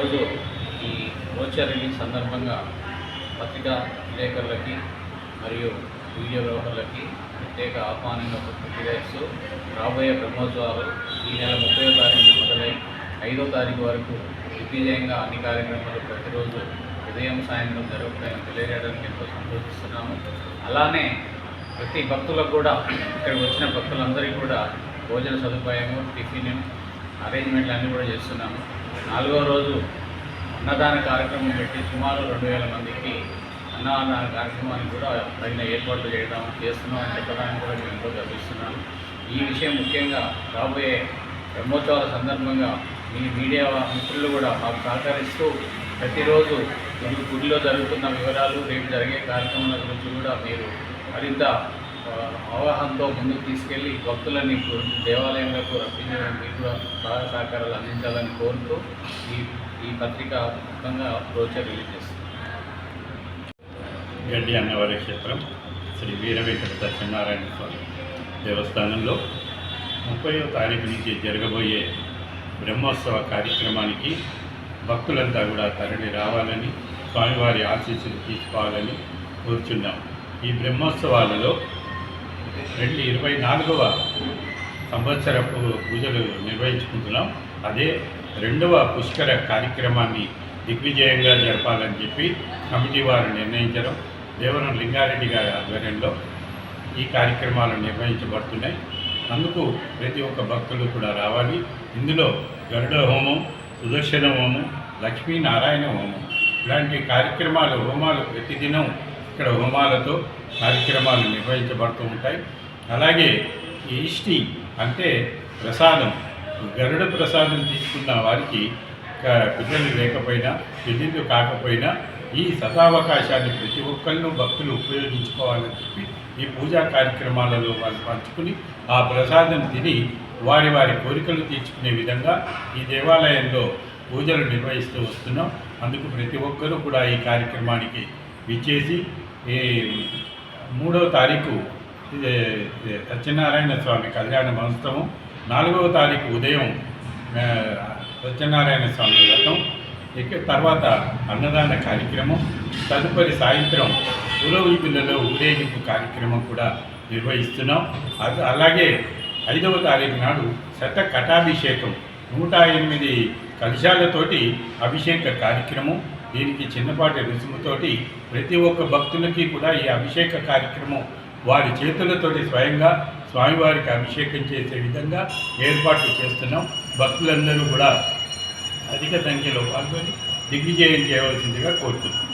ఈరోజు ఈ Rocher release సందర్భంగా పత్రికా విలేకరులకి మరియు వీడియోగ్రాఫర్లకి ప్రత్యేక ఆహ్వానంగా తెలియజేస్తూ రాబోయే బ్రహ్మోత్సవాలు ఈ నెల 30వ తారీఖు మొదలై 5వ తారీఖు వరకు దిగ్విజయంగా అన్ని కార్యక్రమాలు ప్రతిరోజు ఉదయం సాయంత్రం జరుగుతాయని తెలియజేయడానికి ఎంతో సంతోషిస్తున్నాము. అలానే ప్రతి భక్తులకు కూడా ఇక్కడికి వచ్చిన భక్తులందరికీ కూడా భోజన సదుపాయము, టిఫిన్ అరేంజ్మెంట్లు అన్నీ కూడా చేస్తున్నాము. 4వ రోజు అన్నదాన కార్యక్రమం పెట్టి సుమారు 2000 మందికి అన్నదాన కార్యక్రమానికి కూడా తగిన ఏర్పాట్లు చేస్తున్నామని చెప్పడానికి కూడా మేము ఎంతో గర్విస్తున్నాము. ఈ విషయం ముఖ్యంగా రాబోయే బ్రహ్మోత్సవాల సందర్భంగా మీ మీడియా మిత్రులు కూడా మాకు సహకరిస్తూ ప్రతిరోజు గుడిలో జరుగుతున్న వివరాలు, రేపు జరిగే కార్యక్రమాల గురించి కూడా మీరు మరింత అవగాహనతో ముందుకు తీసుకెళ్లి భక్తులని దేవాలయంలోకి రప్పించడానికి మీరు కూడా సహకారాలు అందించాలని కోరుతూ ఈ పత్రిక ముఖ్యంగా బ్రోచర్ రిలీజ్ చేస్తుంది. గడ్డి అన్నవరం క్షేత్రం శ్రీ వీర వెంకట సత్యనారాయణ స్వామి దేవస్థానంలో 30వ తారీఖు నుంచి జరగబోయే బ్రహ్మోత్సవ కార్యక్రమానికి భక్తులంతా కూడా తరలి రావాలని, స్వామివారి ఆశీస్సులు తీసుకోవాలని కోరుచున్నాం. ఈ బ్రహ్మోత్సవాలలో 24వ సంవత్సరపు పూజలు నిర్వహించుకుంటున్నాం. అదే 2వ పుష్కర కార్యక్రమాన్ని దిగ్విజయంగా జరపాలని చెప్పి కమిటీ వారు నిర్ణయించడం, దేవరం లింగారెడ్డి గారి ఆధ్వర్యంలో ఈ కార్యక్రమాలు నిర్వహించబడుతున్నాయి. అందుకు ప్రతి ఒక్క భక్తులు కూడా రావాలి. ఇందులో గరుడ హోమం, సుదర్శన హోమం, లక్ష్మీనారాయణ హోమం ఇలాంటి హోమాలు ప్రతిదినం ఇక్కడ హోమాలతో కార్యక్రమాలు నిర్వహించబడుతూ ఉంటాయి. అలాగే ఈష్టి అంటే ప్రసాదం, గరుడ ప్రసాదం తీసుకున్న వారికి పిల్లలు లేకపోయినా, పెళ్ళిళ్ళు కాకపోయినా ఈ సదావకాశాన్ని ప్రతి ఒక్కళ్ళు భక్తులు ఉపయోగించుకోవాలని చెప్పి ఈ పూజా కార్యక్రమాలలో వాళ్ళు పంచుకుని ఆ ప్రసాదం తిని వారి కోరికలు తీర్చుకునే విధంగా ఈ దేవాలయంలో పూజలు నిర్వహిస్తూ వస్తున్నాం. అందుకు ప్రతి ఒక్కరూ కూడా ఈ కార్యక్రమానికి విచ్చేసి ఈ 3వ తారీఖు సత్యనారాయణ స్వామి కళ్యాణ మహోత్సవం, 4వ తారీఖు ఉదయం సత్యనారాయణ స్వామి వ్రతం, తర్వాత అన్నదాన కార్యక్రమం, తదుపరి సాయంత్రం పురవీధులలో ఊరేగింపు కార్యక్రమం కూడా నిర్వహిస్తున్నాం. అలాగే 5వ తారీఖు నాడు శత కటాభిషేకం 108 కలశాలతోటి అభిషేక కార్యక్రమం. దీనికి చిన్నపాటి రుసుముతోటి ప్రతి ఒక్క భక్తులకి కూడా ఈ అభిషేక కార్యక్రమం వారి చేతులతోటి స్వయంగా స్వామివారికి అభిషేకం చేసే విధంగా ఏర్పాట్లు చేస్తున్నాం. భక్తులందరూ కూడా అధిక సంఖ్యలో పాల్గొని దిగ్విజయం చేయవలసిందిగా కోరుతున్నాం.